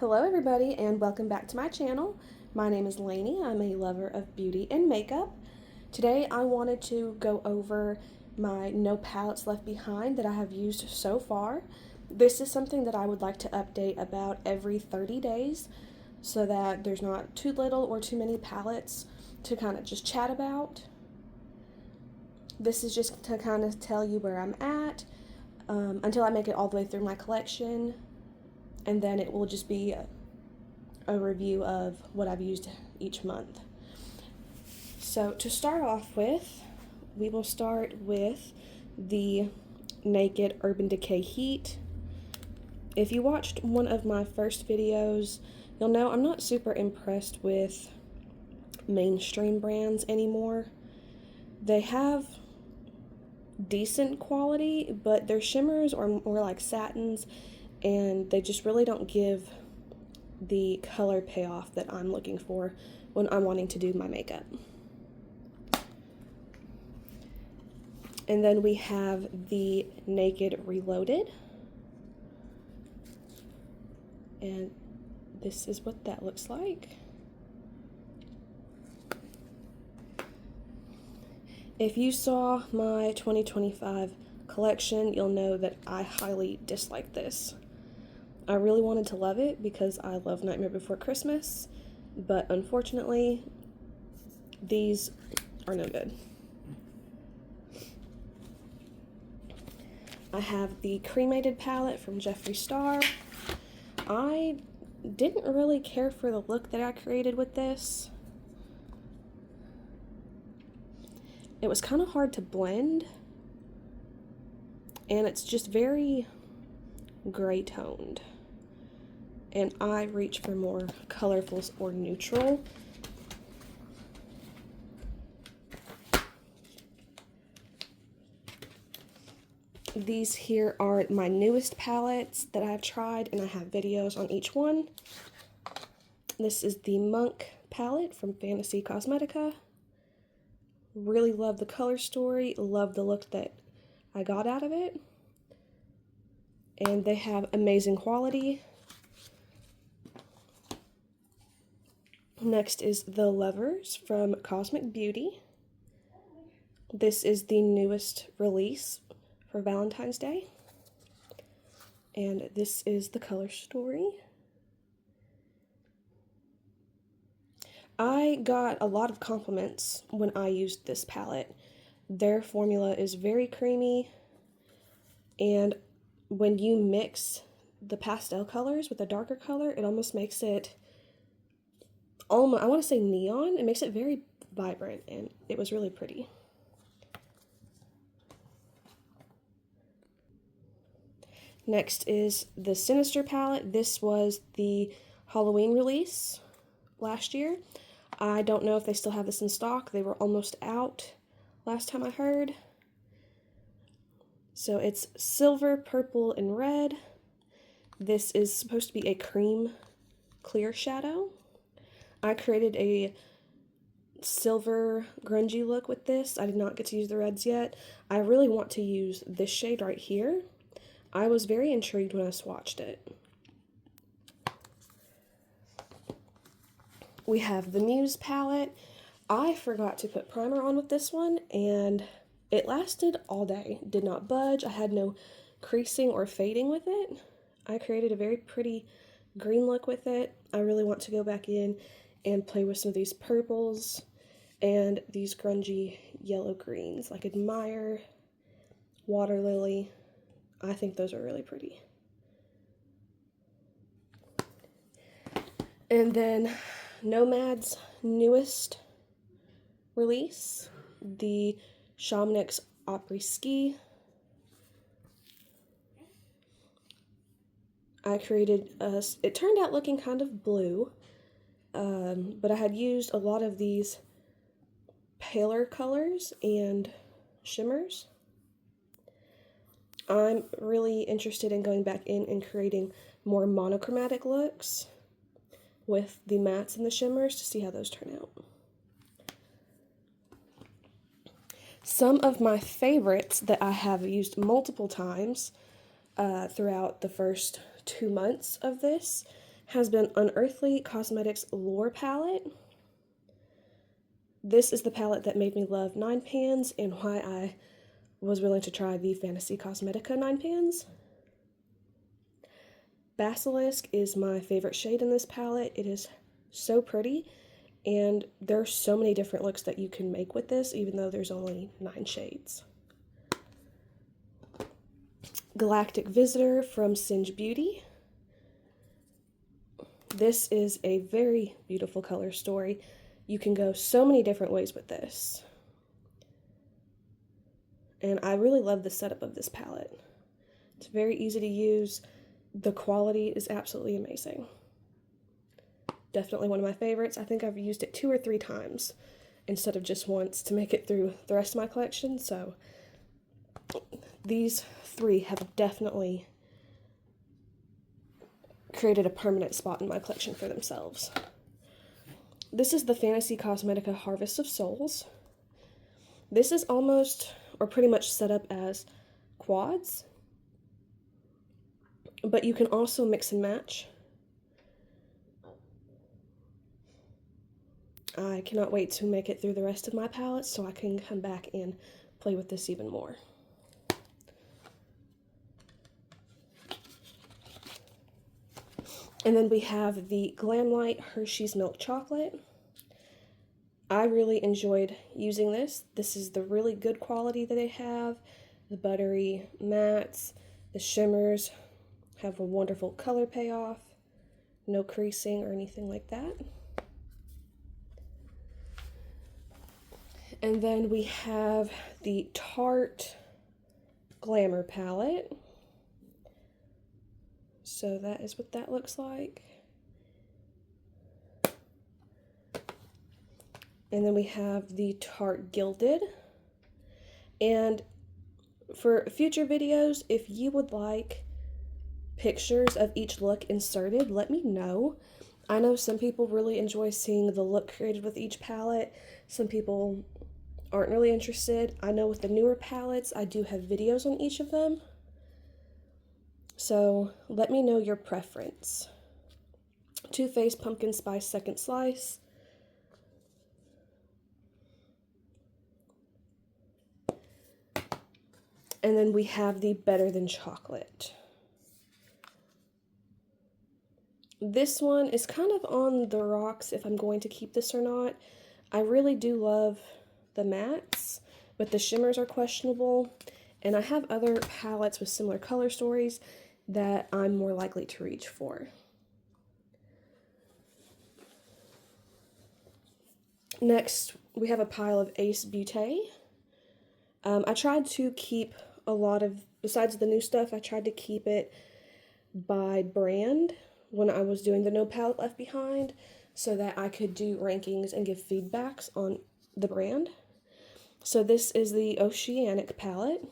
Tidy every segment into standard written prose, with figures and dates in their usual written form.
Hello everybody and welcome back to my channel. My name is Lainey. I'm a lover of beauty and makeup. Today I wanted to go over my no palettes left behind that I have used so far. This is something that I would like to update about every 30 days so that there's not too little or too many palettes to kind of just chat about. This is just to kind of tell you where I'm at until I make it all the way through my collection. And then it will just be a review of what I've used each month. So to start off with, we will start with the Naked Urban Decay Heat. If you watched one of my first videos, you'll know I'm not super impressed with mainstream brands anymore. They have decent quality, but their shimmers are more like satins, and they just really don't give the color payoff that I'm looking for when I'm wanting to do my makeup. And then we have the Naked Reloaded. And this is what that looks like. If you saw my 2025 collection, you'll know that I highly dislike this. I really wanted to love it because I love Nightmare Before Christmas, but unfortunately, these are no good. I have the Cremated palette from Jeffree Star. I didn't really care for the look that I created with this. It was kind of hard to blend, and it's just very gray toned. And I reach for more colorful or neutral. These here are my newest palettes that I've tried, and I have videos on each one. This is the Monk palette from Fantasy Cosmetica. Really love the color story, love the look that I got out of it. And they have amazing quality. Next is the Lovers from Cosmic Beauty. This is the newest release for Valentine's Day. And this is the color story. I got a lot of compliments when I used this palette. Their formula is very creamy, and when you mix the pastel colors with a darker color, it almost makes it almost, I want to say neon. It makes it very vibrant, and it was really pretty. Next is the Sinister palette. This was the Halloween release last year. I don't know if they still have this in stock. They were almost out last time I heard. So it's silver, purple, and red. This is supposed to be a cream clear shadow. I created a silver grungy look with this. I did not get to use the reds yet. I really want to use this shade right here. I was very intrigued when I swatched it. We have the Muse palette. I forgot to put primer on with this one, and it lasted all day. Did not budge. I had no creasing or fading with it. I created a very pretty green look with it. I really want to go back in and play with some of these purples and these grungy yellow greens, like Admire, Water Lily. I think those are really pretty. And then Nomad's newest release, the Chamonix Opry Ski. I created it turned out looking kind of blue, but I had used a lot of these paler colors and shimmers. I'm really interested in going back in and creating more monochromatic looks with the mattes and the shimmers to see how those turn out. Some of my favorites that I have used multiple times throughout the first 2 months of this has been Unearthly Cosmetics Lure Palette. This is the palette that made me love 9 pans and why I was willing to try the Fantasy Cosmetica 9 pans. Basilisk is my favorite shade in this palette. It is so pretty, and there are so many different looks that you can make with this, even though there's only 9 shades. Galactic Visitor from Singe Beauty. This is a very beautiful color story. You can go so many different ways with this. And I really love the setup of this palette. It's very easy to use. The quality is absolutely amazing. Definitely one of my favorites. I think I've used it 2 or 3 times instead of just once to make it through the rest of my collection. So these 3 have definitely created a permanent spot in my collection for themselves. This is the Fantasy Cosmetica Harvest of Souls. This is almost, or pretty much set up as quads, but you can also mix and match. I cannot wait to make it through the rest of my palettes so I can come back and play with this even more. And then we have the Glamlight Hershey's Milk Chocolate. I really enjoyed using this. This is the really good quality that they have. The buttery mattes, the shimmers have a wonderful color payoff. No creasing or anything like that. And then we have the Tarte Glamour palette. So that is what that looks like. And then we have the Tarte Gilded. And for future videos, if you would like pictures of each look inserted, let me know. I know some people really enjoy seeing the look created with each palette. Some people aren't really interested. I know with the newer palettes, I do have videos on each of them. So let me know your preference. Too Faced Pumpkin Spice Second Slice. And then we have the Better Than Chocolate. This one is kind of on the rocks if I'm going to keep this or not. I really do love the mattes, but the shimmers are questionable. And I have other palettes with similar color stories that I'm more likely to reach for. Next, we have a pile of Ace Beauté. I tried to keep a lot of, besides the new stuff, I tried to keep it by brand when I was doing the No Palette Left Behind so that I could do rankings and give feedbacks on the brand. So this is the Oceanic palette.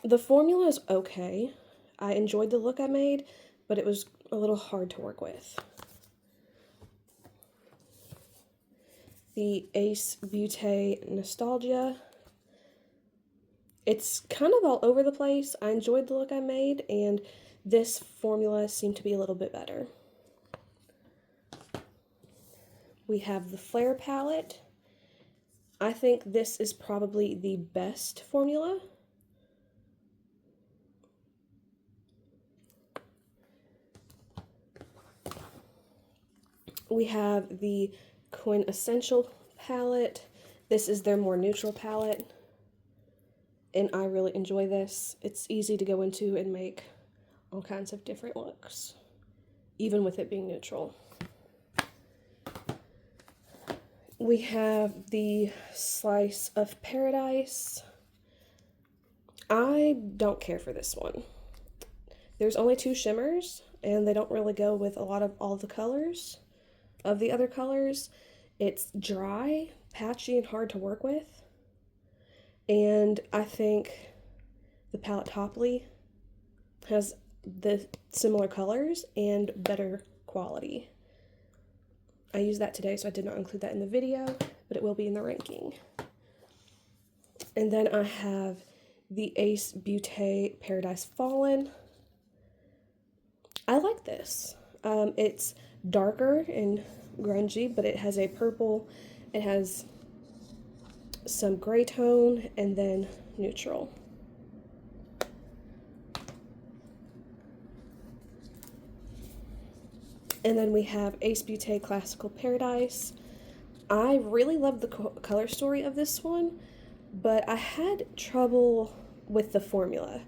The formula is okay. I enjoyed the look I made, but it was a little hard to work with. The Ace Beauté Nostalgia. It's kind of all over the place. I enjoyed the look I made, and this formula seemed to be a little bit better. We have the Flare palette. I think this is probably the best formula. We have the Quintessential palette. This is their more neutral palette, and I really enjoy this. It's easy to go into and make all kinds of different looks, even with it being neutral. We have the Slice of Paradise. I don't care for this one. There's only 2 shimmers, and they don't really go with a lot of all the colors of the other colors. It's dry, patchy, and hard to work with. And I think the palette Topley has the similar colors and better quality. I used that today, so I did not include that in the video, but it will be in the ranking. And then I have the Ace Beauté Paradise Fallen. I like this. It's darker and grungy, but it has a purple, it has some gray tone, and then neutral. And then we have Ace Beauté Classical Paradise. I really love the color story of this one, but I had trouble with the formula.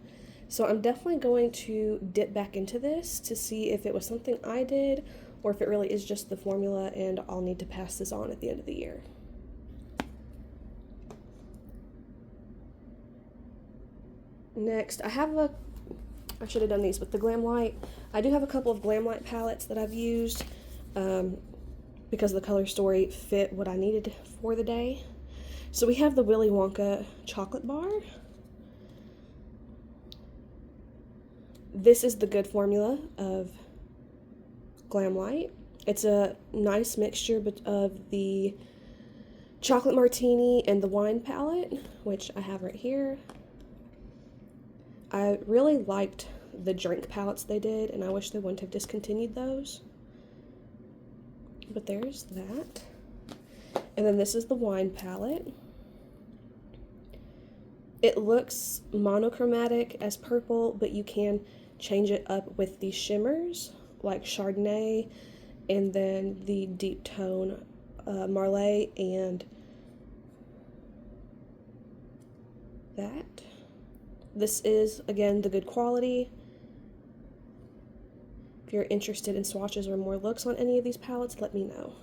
So I'm definitely going to dip back into this to see if it was something I did or if it really is just the formula and I'll need to pass this on at the end of the year. Next, I should have done these with the Glam Light. I do have a couple of Glam Light palettes that I've used because the color story fit what I needed for the day. So we have the Willy Wonka chocolate bar. This is the good formula of Glam Light. It's a nice mixture of the chocolate martini and the wine palette, which I have right here. I really liked the drink palettes they did, and I wish they wouldn't have discontinued those. But there's that. And then this is the wine palette. It looks monochromatic as purple, but you can change it up with the shimmers, like Chardonnay, and then the deep tone Marley and that. This is, again, the good quality. If you're interested in swatches or more looks on any of these palettes, let me know.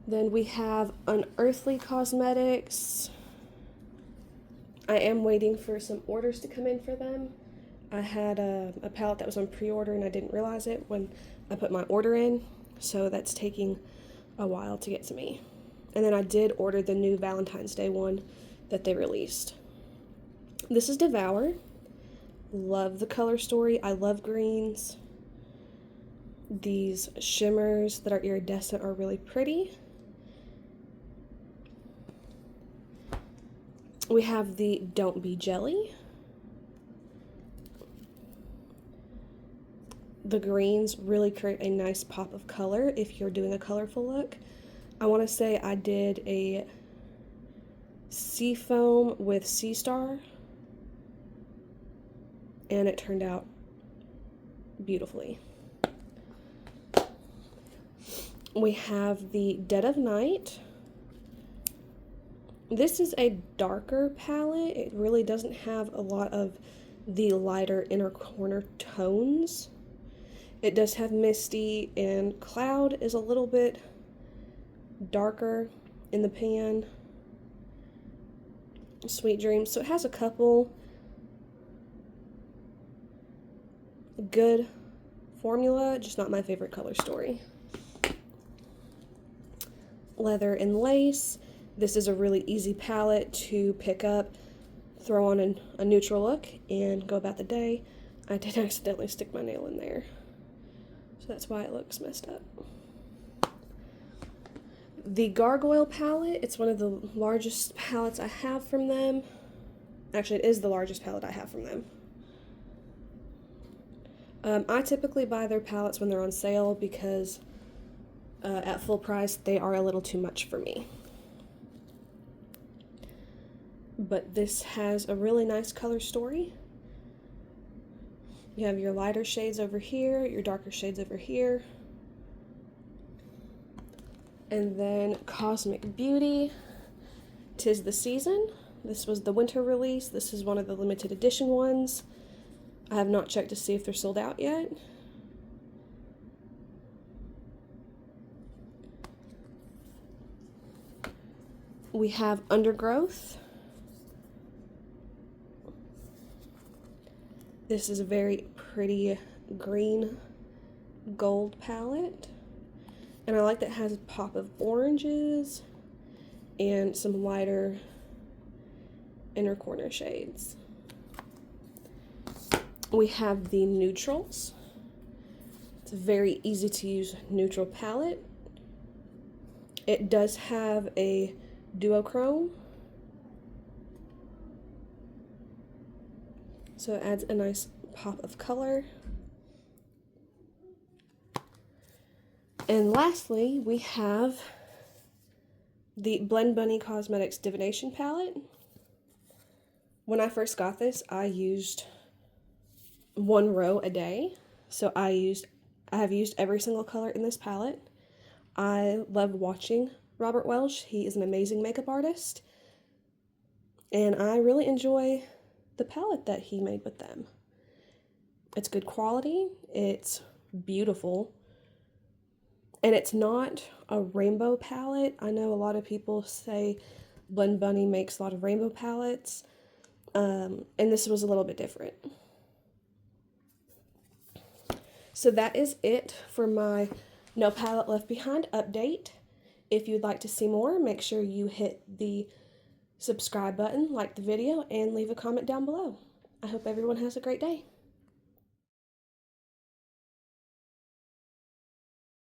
Then we have Unearthly Cosmetics. I am waiting for some orders to come in for them. I had a palette that was on pre-order and I didn't realize it when I put my order in, so that's taking a while to get to me. And then I did order the new Valentine's Day one that they released. This is Devour. Love the color story. I love greens. These shimmers that are iridescent are really pretty. We have the Don't Be Jelly. The greens really create a nice pop of color if you're doing a colorful look. I want to say I did a sea foam with Sea Star, and it turned out beautifully. We have the Dead of Night. This is a darker palette. It really doesn't have a lot of the lighter inner corner tones. It does have Misty, and Cloud is a little bit darker in the pan. Sweet Dreams. So it has a couple good formula, just not my favorite color story. Leather and Lace. This is a really easy palette to pick up, throw on a neutral look, and go about the day. I did accidentally stick my nail in there, so that's why it looks messed up. The Gargoyle palette, it's one of the largest palettes I have from them. Actually, it is the largest palette I have from them. I typically buy their palettes when they're on sale because at full price they are a little too much for me. But this has a really nice color story. You have your lighter shades over here, your darker shades over here. And then Cosmic Beauty, 'Tis the Season. This was the winter release. This is one of the limited edition ones. I have not checked to see if they're sold out yet. We have Undergrowth. This is a very pretty green gold palette. And I like that it has a pop of oranges and some lighter inner corner shades. We have the Neutrals. It's a very easy to use neutral palette. It does have a duochrome, so it adds a nice pop of color. And lastly, we have the Blend Bunny Cosmetics Divination Palette. When I first got this, I used one row a day. So I have used every single color in this palette. I love watching Robert Welsh. He is an amazing makeup artist. And I really enjoy the palette that he made with them. It's good quality, it's beautiful, and it's not a rainbow palette. I know a lot of people say Blend Bunny makes a lot of rainbow palettes, and this was a little bit different. So that is it for my No Palette Left Behind update. If you'd like to see more, make sure you hit the subscribe button, like the video, and leave a comment down below. I hope everyone has a great day.